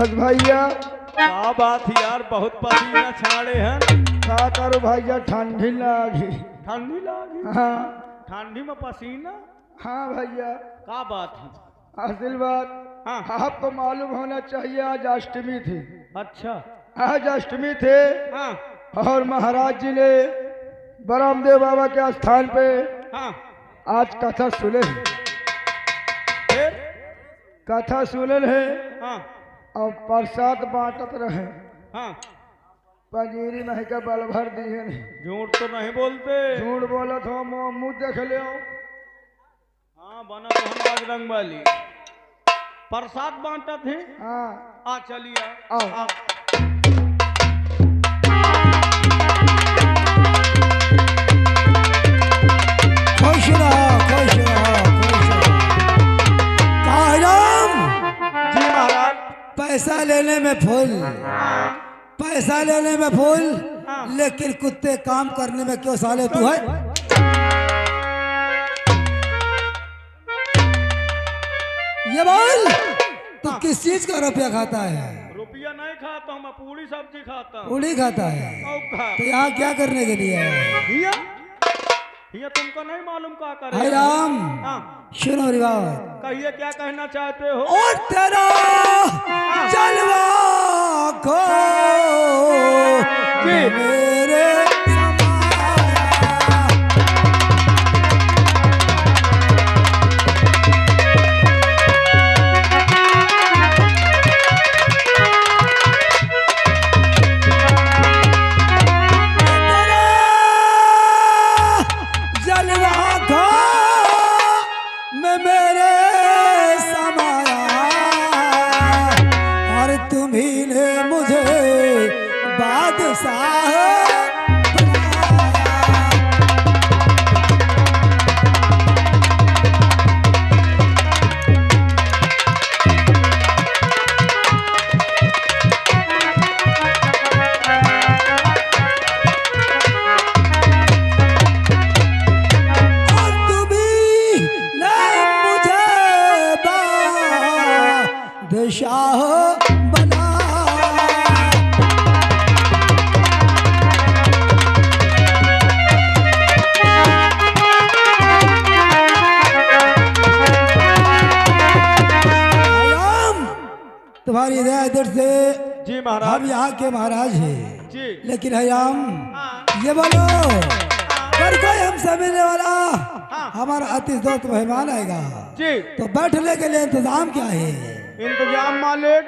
बस भैया क्या बात है यार, बहुत पसीना छाड़े हैं। क्या करो भैया, ठंडी लागी। ठंडी लागी? हाँ ठंडी में पसीना? हाँ भैया। क्या बात है? असल बात, हाँ। आपको मालूम होना चाहिए आज अष्टमी थी। अच्छा। आज अष्टमी थे हाँ और महाराज जी ने बरामदेव बाबा के स्थान पे हाँ। आज कथा सुने हैं। फिर? कथा सुनल है हाँ और प्रसाद बांटत रहे। हाँ। पंजीरी नहीं का बल भर दिए नहीं। झूठ तो नहीं बोलते? झूठ बोलत हो, मुंह देख ले। हाँ बना तो हम बजरंग वाली। प्रसाद बांटा थे? हाँ आ चलिए आओ। आ। खुश रहो, खुश रहो, खुश रहो। कायम जी महाराज। पैसा लेने में फूल, पैसा लेने में फूल, हाँ। लेकिन कुत्ते काम करने में क्यों साले तू है? ये बोल, तू किस चीज का रुपया खाता है? रुपया नहीं खाता हूँ मैं, पूरी सब्जी खाता हूँ। पूड़ी खाता है? और खा। तो यहाँ क्या करने के लिए है? भैया भैया तुमको नहीं मालूम क्या करे? हाय राम, हाँ सुनो रिवाज। कहिए क्या कहना चाहते हो? और तेरा जलवा को मेरे तुम्हारी हिदायत से जी महाराज। हम यहाँ के महाराज हैं जी। लेकिन हयाम हाँ। ये बोलो, अगर कोई हमसे मिलने वाला हाँ। हमारा अतिथि दोस्त मेहमान आएगा जी। तो बैठने के लिए इंतजाम क्या है? इंतजाम मालिक,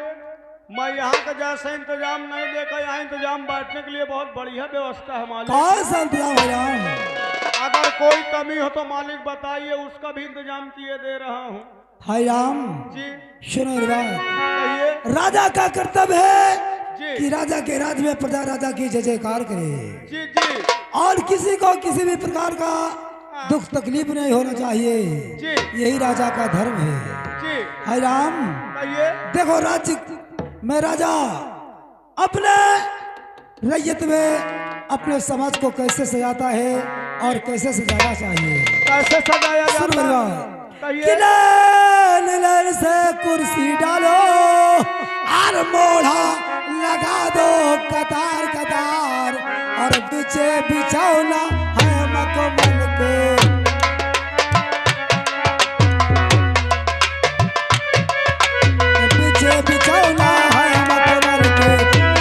मैं यहाँ का जैसा इंतजाम नहीं देखा। यहाँ इंतजाम बैठने के लिए बहुत बढ़िया व्यवस्था है मालिक। कौन सा इंतजाम हयाम? अगर कोई कमी हो तो मालिक बताइए, उसका भी इंतजाम किए दे रहा हूँ। हयाम जी सुनो रिवाज, कहिए। राजा का कर्तव्य है जी कि राजा के राज में प्रजा राजा की जय जयकार करे जी जी और किसी को किसी भी प्रकार का दुख तकलीफ नहीं होना चाहिए। जी यही राजा का धर्म है। जी हाय राम, कहिए। देखो राज्य में राजा अपने रैयत में अपने समाज को कैसे सजाता है और कैसे सजाना चाहिए। कैसे सजाया सुन जाता मेरा, है? कहिए। किले से कुर्सी डालो और मोढ़ा लगा दो कतार कतार और पीछे बिछौना है मखमल के। पीछे बिछौना है मखमल के,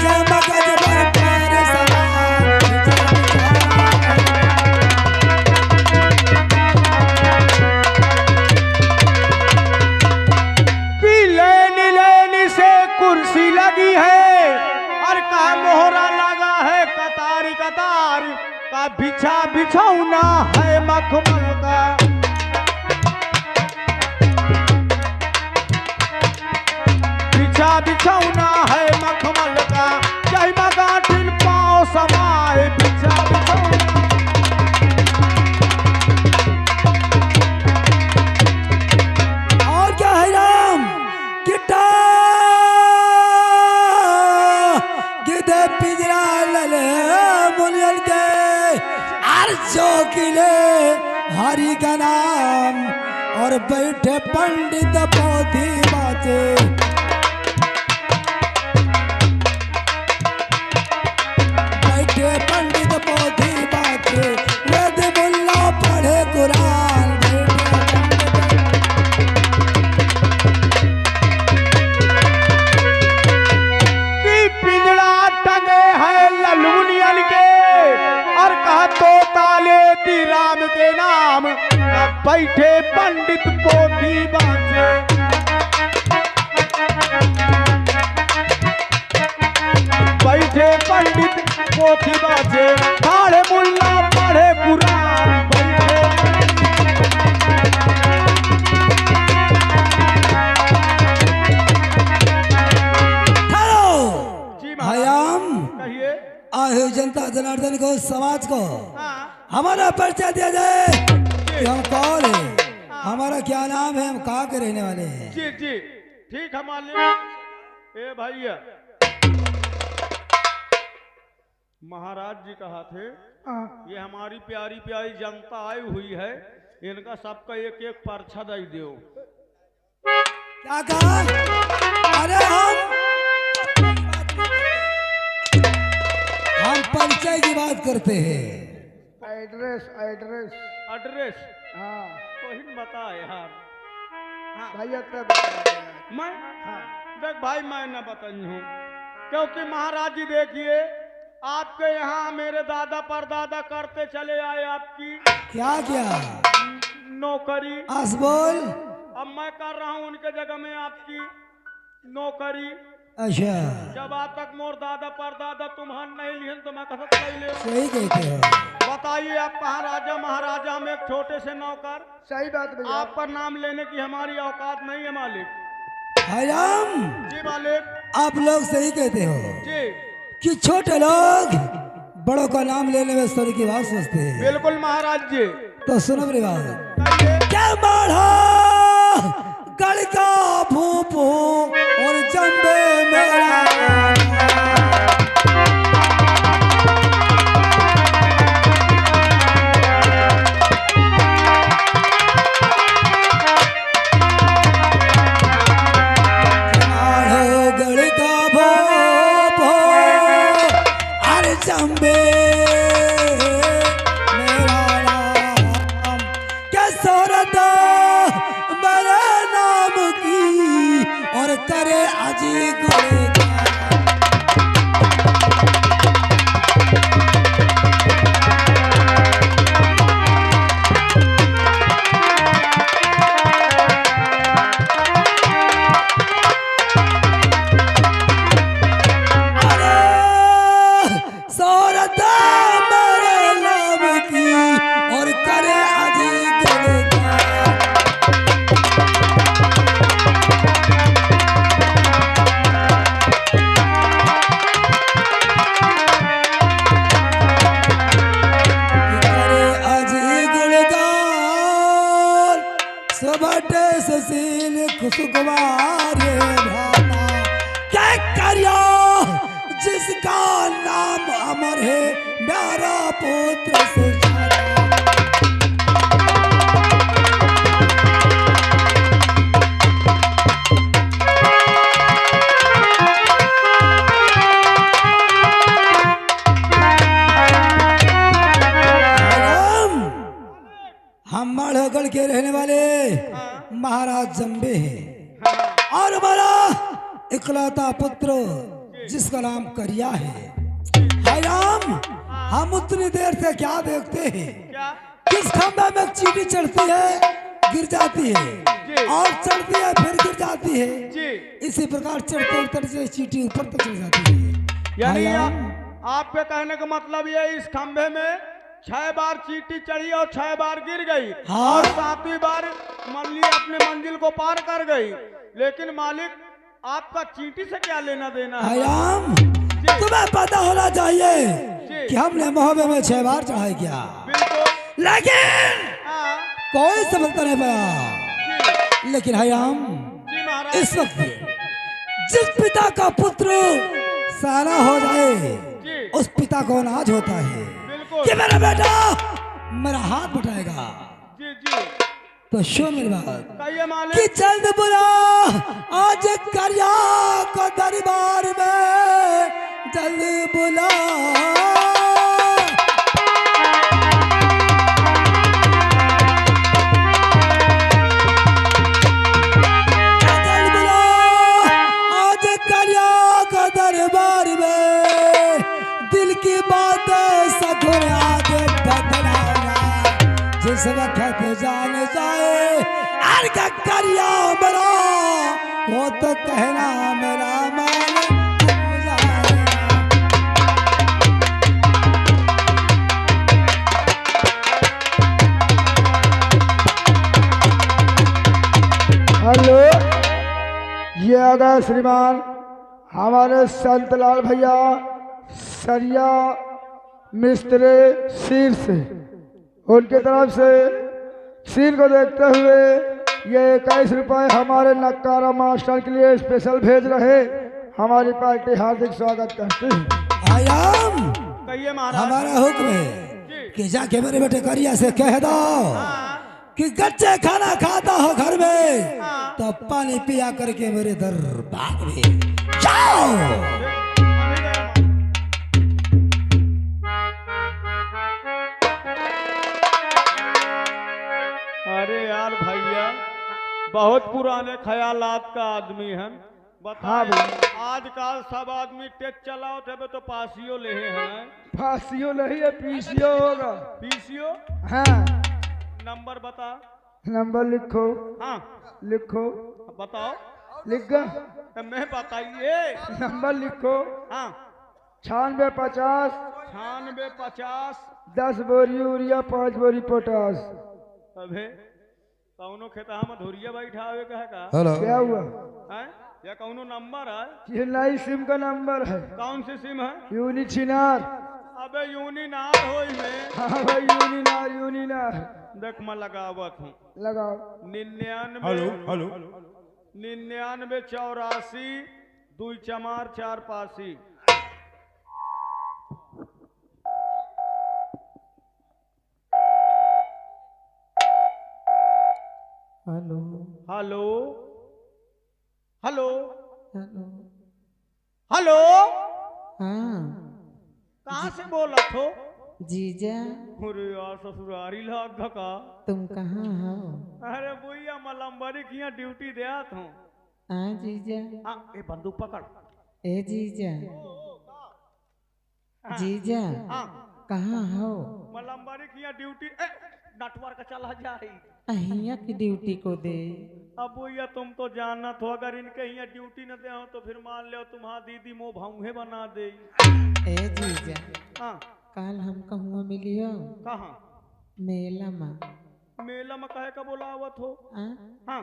जय मगज पर पैर सवार। लेनी लेनी से कुर्सी लगी है और का मोहरा लगा है कतारी कतार का, बिछा बिछौना है मखमल का। बिछा बिछौना है मखमल का, जय गाठिन पाँव समाए बिछा बिछौना। और क्या है राम, गिट्टा गिदे पिंजरा लले मुनियल के और चौकिले हरि का नाम और बैठे पंडित पोथी बाते। जनता जनार्दन को, समाज को हाँ हमारा परिचय दिया जाए कि हम कौन है, हमारा क्या नाम है, हम कहाँ के रहने वाले हैं। जी जी ठीक है मालिक। ए भैया महाराज जी कहा थे ये हमारी प्यारी प्यारी जनता आई हुई है, इनका सबका एक एक पर्चा दे दो। क्या कहा? अरे हम परिचय की बात करते हैं। एड्रेस एड्रेस एड्रेस हाँ तो ही बता यार। हाँ भैया तब बता देना। मैं हाँ देख भाई मैं न बताई हूँ, क्योंकि महाराज जी देखिए आपके यहाँ मेरे दादा परदादा करते चले आए आपकी क्या क्या नौकरी, आस बोल। अब मैं कर रहा हूँ उनके जगह में आपकी नौकरी। अच्छा जब आज तक मोर दादा परदादा तुम्हार नहीं लिहन तो मैं कसत नहीं ले। सही कहते हो। बताइए आप कहाँ राजा महाराजा हम एक छोटे से नौकर, सही बात भैया। आप पर नाम लेने की हमारी औकात नहीं है मालिक। हराम जी मालिक। आप लोग सही कहते हो जी कि छोटे लोग बड़ों का नाम लेने में स्वर की बात सोचते हैं। बिल्कुल महाराज जी। तो सुनो मेरी बात। कहिए। क्या माढ़ा गड़ का भूपू और जम्बे मेरा जम्बे मेरा नाम क्या सोरता मेरे नाम की और करे अजी गुणगान। सुशील खुशगवार भाता क्या करियो जिसका नाम अमर है मेरा पुत्र सुजाता। हम माढ़ोगढ़ के रहने वाले महाराज जम्बे हैं और हमारा इकलौता पुत्र जिसका नाम करिया है। राम हम उतनी देर से क्या देखते हैं, किस खंभे में चीटी चढ़ती है गिर जाती है और चढ़ती है फिर गिर जाती है, इसी प्रकार चढ़ते उतरते से चीटी ऊपर तक चढ़ जाती है। यानी आपके कहने का मतलब ये इस खंभे में 6 बार चीटी चढ़ी और 6 बार गिर गई। हाँ। और 7वीं बार मल्ली अपने मंजिल को पार कर गई। लेकिन मालिक आपका चीटी से क्या लेना देना है? राम तुम्हें पता होना चाहिए कि हमने मोहब्बत में 6 बार चढ़ाई किया, बिल्कुल। लेकिन हाँ। कोई सफलता नहीं पाया। लेकिन हयाम जी महाराज। इस वक्त जिस पिता का पुत्र सारा हो जाए उस पिता को नाज होता है कि मेरा बेटा मेरा हाथ बटाएगा। जी जी तो सुन मेरी बात कहिए मालिक। कि जल्द बुला आज करिया को दरबार में जल्द बुला। जल्द बुला आज करिया को दरबार में दिल की बात सखुर आगे बदलाना जिस वक्त जान जाए अर का करिया मेरा वो तो कहना मेरा मान जाए। हेलो ये आ गए श्रीमान हमारे संतलाल भैया सरिया मिस्त्री सीर से उनकी तरफ से सीन को देखते हुए ये 21 रुपए हमारे नक्कारा मास्टर के लिए स्पेशल भेज रहे। हमारी पार्टी हार्दिक स्वागत करती है। आयाम कहिए महाराज। हमारा हुक्म है कि जाके मेरे बेटे करिया से कह दो कि गच्चे खाना खाता हो घर में तो पानी पिया करके मेरे दरबार में जाओ। अरे यार भैया बहुत पुराने ख्यालात का आदमी है। बता हाँ आजकल सब आदमी टेक चलाओ थे तो पासियो ले हैं। फांसियो नहीं है पीसीओ होगा। पीसीओ हाँ नंबर बता। नंबर लिखो। हाँ लिखो। बताओ। लिख गया। तो मैं बताइए। नंबर लिखो। हाँ 9650 9650 10 बोरी यूरिया 5 बोरी पोटास। अबे कौनो खेता हम धुरिया बैठावे का है का? हेलो क्या हुआ? हैं? या कौनो नंबर है? ये नई सिम का नंबर है। कौन सी सिम है? यूनी छिनार। अबे यूनी नार हो में। हाँ भाई यूनी नार। देख मैं लगावत हूँ। लगाओ। 99 हेलो हेलो 99 84 2 चमार 4 Pasi. Hello hello hello hello hello हाँ कहाँ से बोला हो? जीजा अरे यार ससुरारी लाग का। तुम कहाँ हो? अरे भैया मलम्बरी की यहाँ ड्यूटी देत हूँ। हाँ जीजा। हाँ ये बंदूक पकड़। ए जीजा जीजा हाँ कहाँ हो? मलम्बरी की यहाँ ड्यूटी नेटवर्क चला जाए। अहिया की ड्यूटी को दे। अब भैया तुम तो जानत हो अगर इनके यहाँ ड्यूटी न दे हो तो फिर मान लो तुम्हारा दीदी मो भाऊहे बना दे। ए जीजा हाँ कल हम कहूँ मिलियो कहाँ? मेला में। मेला में कहे का बोलावत हो? हाँ हाँ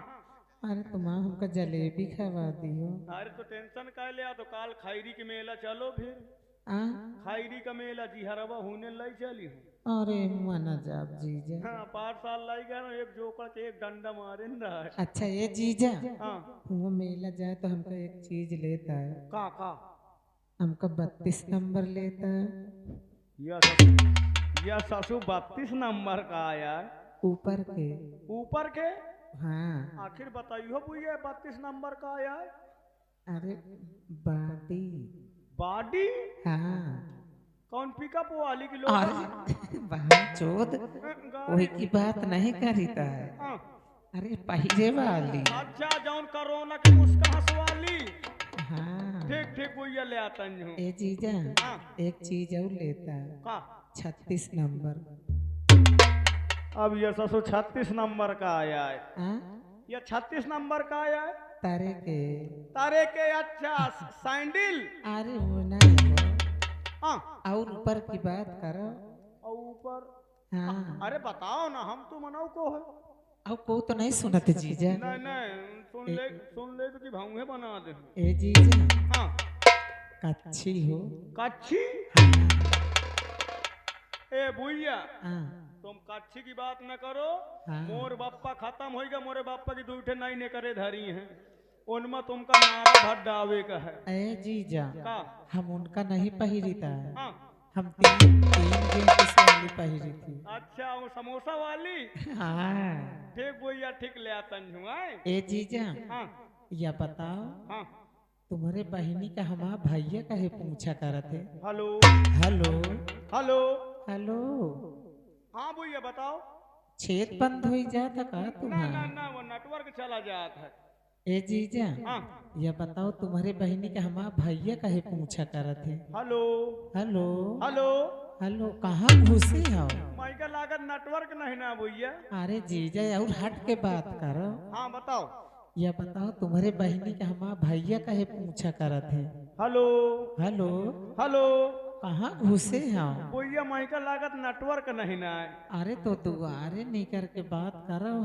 अरे तुम हमका जलेबी खवा दियो। अरे तो टेंशन का लिया तो काल खैरी के मेला चलो फिर। हाँ खैरी का मेला जी हरवा होने लाई चली हूँ। अरे हुआ न जाब जीजा। हाँ 5 साल लाई गया ना एक जोकर के एक डंडा मारे न रहा है। अच्छा ये जीजा हाँ वो मेला जाए तो हमका एक चीज लेता है। का हमका 32 नंबर लेता है। यह ससु 32 नंबर का आया है। ऊपर के। ऊपर के? हाँ आखिर बताइयो भैया 32 नंबर का आया है। अरे बॉडी। बॉडी? हाँ कौन पिकअप वाली की लोग? अरे वहाँ चोद वही की बात नहीं करीता है। हाँ। अरे पहिरे वाली। अच्छा जौन कोरोना की मुस्कान वाली। हाँ ठीक ठीक भैया ले आता हूँ। ए जीजा हाँ। एक चीज और लेता है। का? 36 नंबर। अब ये ससुर 36 नंबर का आया है। हाँ ये 36 नंबर का आया है। तारे के। तारे के अच्छा सैंडल। अरे वो नहीं हो। हाँ और ऊपर की बात करो। और ऊपर? हाँ अरे बताओ ना हम तो मनाओ को है। अब को तो नहीं सुनत जीजा। नहीं नहीं सुन ले तो कि भाऊहे बना दे। ए जीजा हाँ कच्छी हो। कच्छी? ए भैया हाँ तुम कच्छी की बात न करो। हाँ। मोर बाप्पा खत्म हो गया। मोरे बाप्पा की दूठे नहीं ने करे धरी हैं। उनमें तुमका नारा भर डावे का है। ए जीजा का? हम उनका नहीं पहिरीता है। हाँ हम तीन जेंट्स वाली पहिरी थी। अच्छा वो समोसा वाली। हाँ ठीक भैया ठीक ले आता हूँ। ए जीजा हाँ या बताओ हाँ तुम्हारे बहिनी का हमारा भैया कहे पूछा करत है। हेलो हेलो हेलो हेलो हाँ भैया बताओ। छेद बंद हो जाता का ना तुम्हारा? ना वो नेटवर्क चला जाता है। ए जीजा हाँ या बताओ तुम्हारे बहिनी का हमारा भैया कहे पूछा करत है। हेलो हेलो हेलो हेलो कहाँ घुसे हो? माइका लागत नेटवर्क नहीं ना भैया। अरे जीजा और हट के बात करो। हाँ बताओ। या बताओ तुम्हारे बहिनी का हमारा भैया कहे पूछा करत है। हेलो हेलो हेलो कहाँ घुसे हो? भैया माइका लागत नेटवर्क नहीं ना है। अरे तो दुआरे नहीं करके बात करो।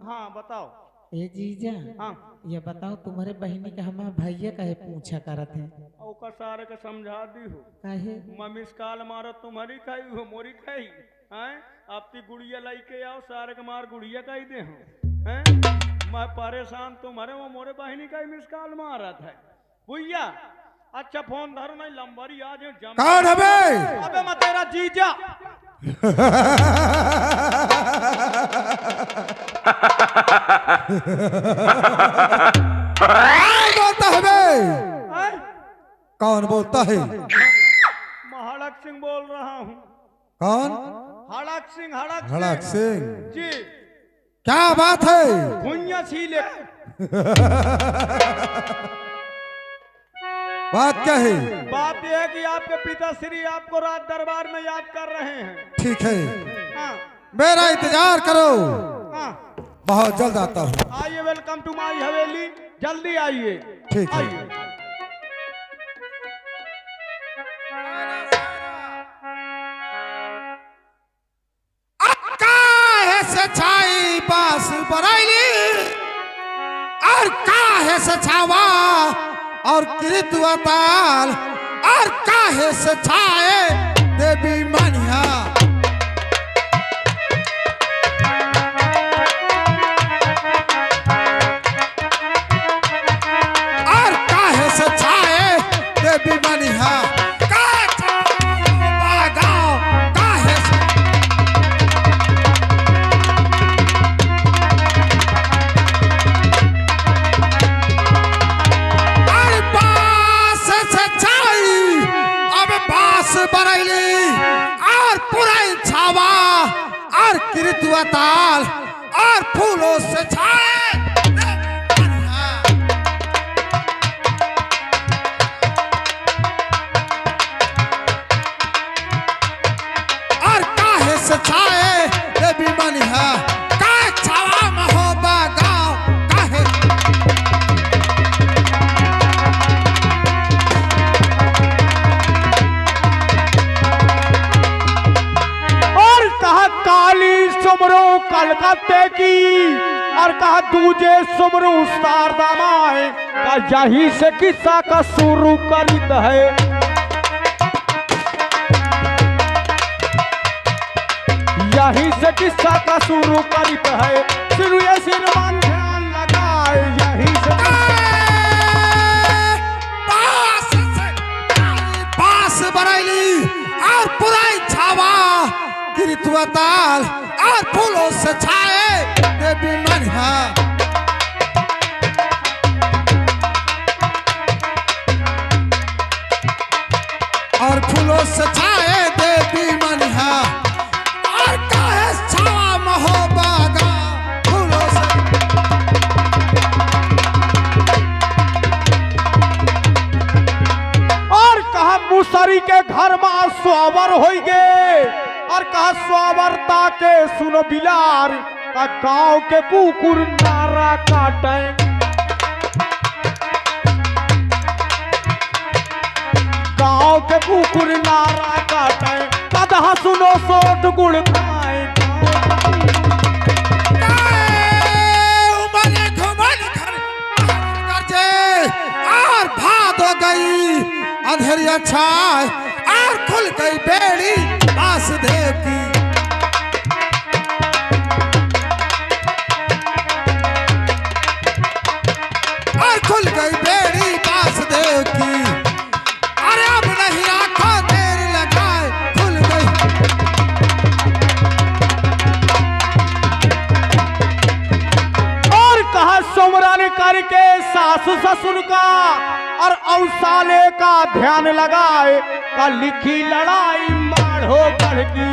हाँ बताओ। ए जीजा हाँ ये बताओ तुम्हारे बहनी का हमारा भैया काहे पूछा करत है औका सारे के समझा दी हो काहे मम्मीस काल मारो तुम्हारी खाई हो मोरी खाई हैं आपकी गुड़िया लाई के आओ सारे के मार गुड़िया खाई दे हो हैं मैं परेशान तुम्हारे वो मोरे बहनी का ही मिस काल मारा था भैया अच्छा फोन धरो नहीं लंबरी आज कौन है बे? अबे मैं तेरा जीजा कौन बोलता है बे? हैं? कौन बोलता है? मैं हड़क सिंह बोल रहा हूँ कौन? हड़क सिंह हड़क सिंह। जी क्या बात है? भुइया छीले बात क्या है? बात यह है कि आपके पिताश्री आपको रात दरबार में याद कर रहे हैं ठीक है, हाँ मेरा इंतजार करो, हाँ बहुत जल्द आता हूँ। आइए वेलकम टू माई हवेली जल्दी आइए ठीक है। आइए काहे से छाई बास बरैली और काहे से छावा और कृतवताल और काहे से छाए देवी मनिया और काहे से छाए देवी मनिया काहे से बरैली और पुराई छावा और कृतवताल और फूलों से छाए और काहे से छाए देवी मनिहा का छावा महोबा गाँव काहे काली सुमरू कलकत्ते की और कहा दूजे सुमरू शारदा माए का यही से किस्सा का शुरू करित है यही से किस्सा का शुरू करित है सिर ये सिरमान ध्यान लगाए यही से पास बरैली और पुराई छावा कृतवताल और फूलों से छाए देवी मनिहा और फूलों से छाए देवी मनिहा और काहे छावा महोबा गाँव फूलों से और कहा मुसरी के घर में स्वावर हो गए और कहा स्वावरता के सुनो बिलार का गांव के कुकुर नारा काटे गांव के कुकुर नारा काटे कदहा सुनो सोट गुड़ खाए और भाद हो गई अंधेरिया छाए और खुल गई बेड़ी वासुदेव की और खुल गई बेड़ी वासुदेव की अरे अब नहीं आंखों देर लगाए खुल गई और कहा सुमरन करके सासु ससुर का और औसाले का ध्यान लगाए का लिखी लड़ाई माढ़ो गढ़ की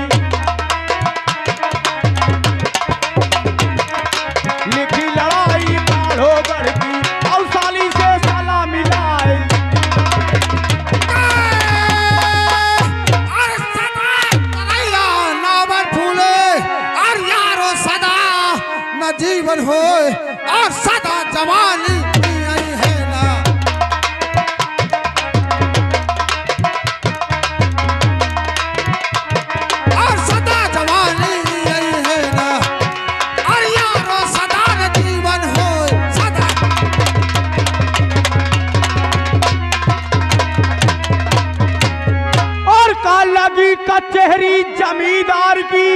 लिखी लड़ाई माढ़ो गढ़ की औसाली से सला मिलाए और सदा कन्हैया नावन फूले और यारो सदा न जीवन होए और सदा जवानी यही है ना और सदा जवानी यही है ना और यारो सदा न जीवन हो कचहरी जमींदार की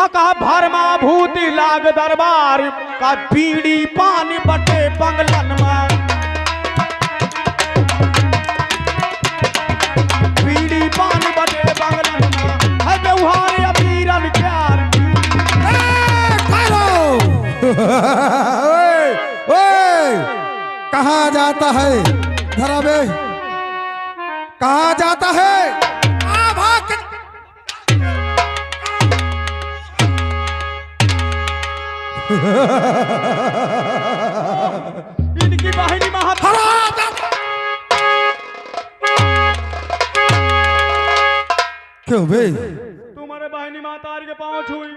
अका भरमा भूत लाग दरबार का बीड़ी पानी बटे बंगलन में बीड़ी पानी बटे बंगलन में है व्यवहार अमीरन प्यार कहाँ जाता है धरा बे, कहाँ जाता है? आ भाग। इनकी वाहिनी महात्मा क्यों बे? तुम्हारे वाहिनी मातार के पाँव छुई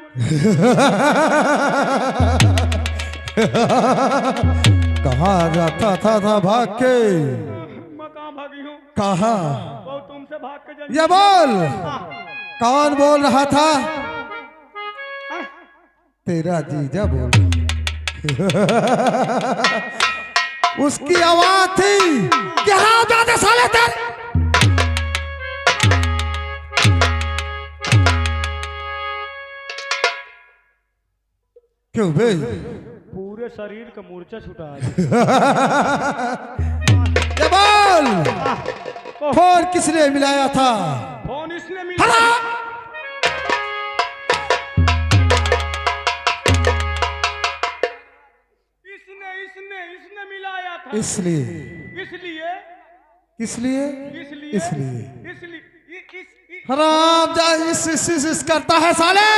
कहाँ जाता था भाग के? मैं कहाँ भागी हूँ? कहाँ? वो तुमसे भाग के जल्दी ये बोल, कौन बोल रहा था? तेरा जीजा बोल उसकी आवाज थी क्या जाते साले तेरे? क्यों बे? पूरे शरीर का मूर्छा छुटा ये बोल, फोन किसने मिलाया था? फोन इसने मिला इसने मिलाया था इसलिए इसलिए किसलिए? इसलिए इसलिए इसलिए हराम जा इस करता है साले।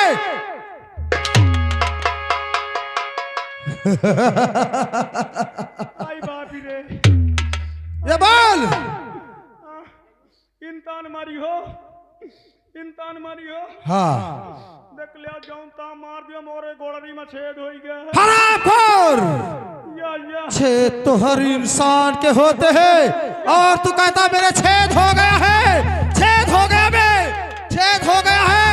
आई बापी रे ये बोल, इंसान मारी हो इंसान मारी हो हाँ देख लिया जाऊं ता मार दिया मोरे गोड़री में छेद हो गया है हरामखोर। या छेद तो हर इंसान के होते हैं और तू कहता मेरे छेद हो गया है, छेद हो गया बे, छेद हो गया है।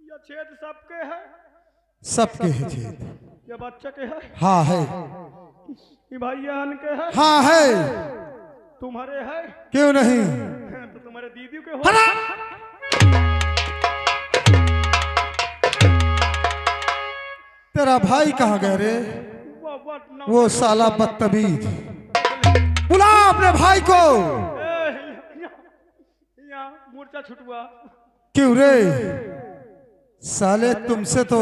ये छेद सबके है सबके है छेद। ये बच्चे के है हाँ है, ये भाईयान के है हाँ है, तुम्हारे है क्यों नहीं? तो तुम्हारे दीदी के हो तेरा भाई कहाँ गए रे? वो साला बदतमीज, बुला अपने भाई को। यहाँ मूर्छा छुटुआ क्यों रे? साले तुमसे तो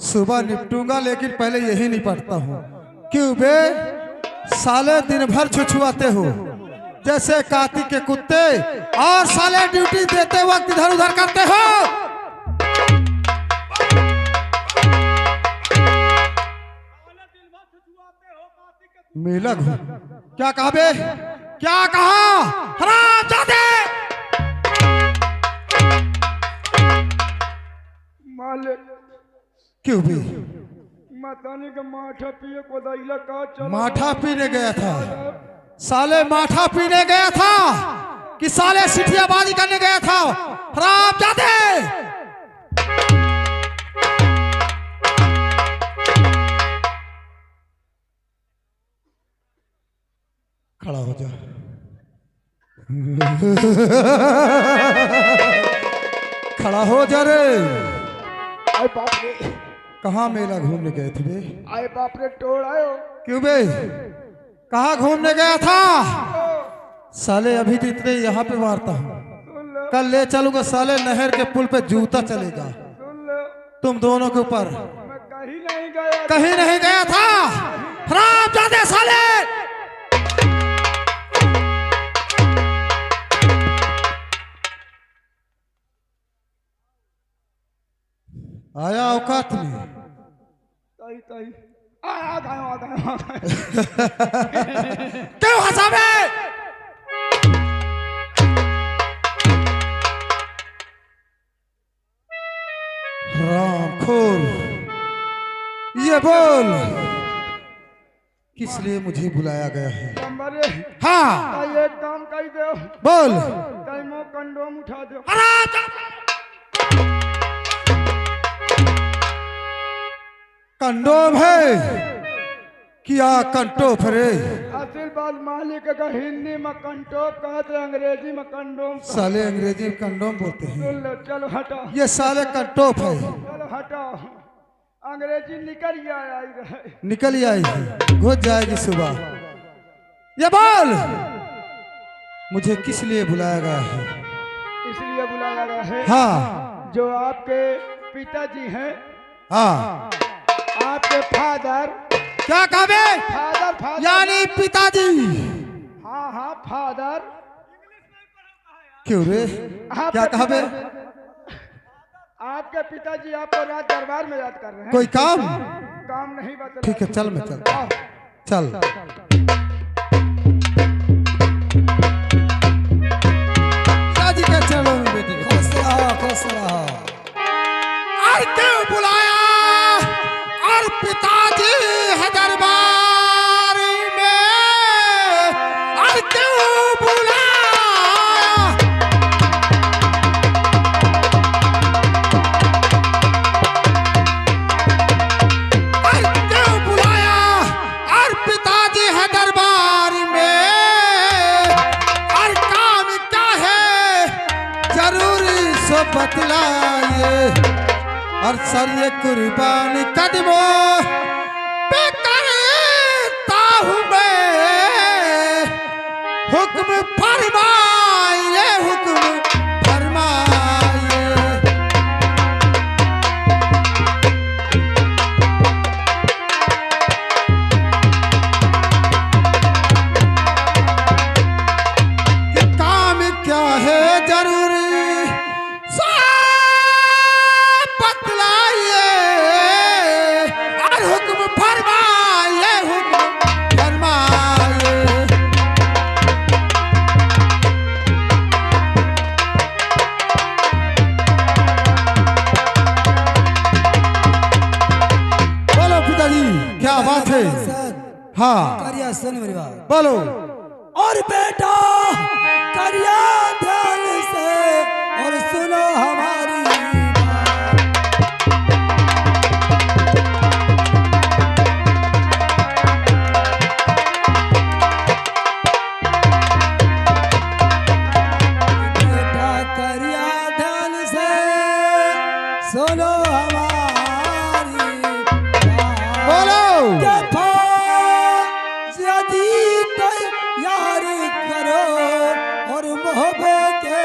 सुबह निपटूंगा लेकिन पहले यही निपटता हूँ। क्यों बे? साले दिन भर छुछुआते हो जैसे काती के कुत्ते और साले ड्यूटी देते वक्त इधर उधर करते हो। मेला घूम क्या कहा बे? क्या कहा? हराम जाते मालिक क्यों भी? मतानी का माठा पिए को दाइला का चलो माठा पीने गया था साले, माठा पीने गया था कि साले सिटियाबाजी करने गया था? हराम जाते खड़ा हो जा। खड़ा हो जा रे। आए बाप रे, कहाँ मेला घूमने गए थे बे? आए बाप रे टोड़ आयो क्यों बे? कहाँ घूमने गया था? साले अभी तो इतने यहाँ पे मारता हूँ, सुन लो कल ले चलूंगा साले नहर के पुल पे जूता चलेगा सुन लो तुम दोनों के ऊपर। मैं कहीं नहीं गया कहीं नहीं गया था। हराम जाते साले। आया औकात में। ताई ताई आ गए क्यों हंसावे? रामखोर, ये बोल किस लिए मुझे बुलाया गया है? हमारे हाँ ताई एक काम कर दो बोल। ताई मो कंडोम उठा दो कंडोम है? किया कंटोप रे। असल बात मालिक का हिंदी में कंटोप कहते, अंग्रेजी में कंडोम। साले अंग्रेजी में कंडोम बोलते हैं, सुन लो, चलो हटो, ये साले कंटोप है। चलो हटो, अंग्रेजी निकल ही आई रहे। निकल ही आएगी, घुस जाएगी सुबह। ये बोल, मुझे किस लिए बुलाया गया है? इसलिए बुलाया गया है, हाँ जो आपके पिताजी हैं, हाँ। आपके फादर, क्या कहे? फादर फादर यानी पिताजी। हाँ हाँ फादर। क्यों रे, क्या कहे? आपके पिताजी आपको रात दरबार में याद कर रहे हैं। कोई काम? काम नहीं बता। ठीक है, चल मैं चल। चल शादी के चलो बेटी, खुश रहो खुश रहो। और क्यों बुलाया? और पिताजी है दरबार में, और क्यों बुलाया? और क्यों बुलाया? और पिताजी है दरबार में, और काम क्या है जरूरी सो बतलाइए। और सर ये कुर्बानी कदमों पे करता हूँ मैं, हुक्म फरमाइए हुक्म फरमाइए। कि काम क्या है जरूरी बतलाइए, और हुक्म फरमाइए हुक्म फरमाइए। बोलो पिताजी, क्या बात है? हाँ करिया सुन मेरी बात। बोलो। और बेटा करिया ध्यान से और सुनो हमारी बेटा करिया ध्यान से सुनो हमारी बोलो। यदि तैयार करो और मोहब्बत के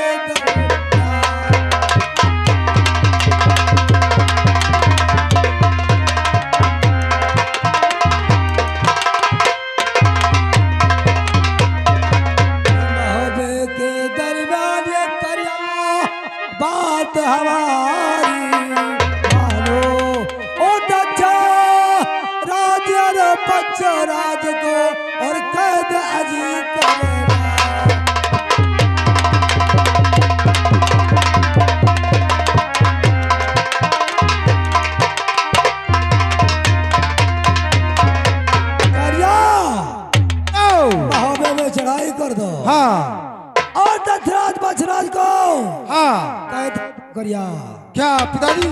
दरमियान ये करिया बात हमारी मानो। ओ डचा राज और बच्चा राज को और कैद अजीत करेगा। करिया महोबे में चढ़ाई कर दो। हाँ और दशराज बछराज को हाँ कैद करिया। क्या पिताजी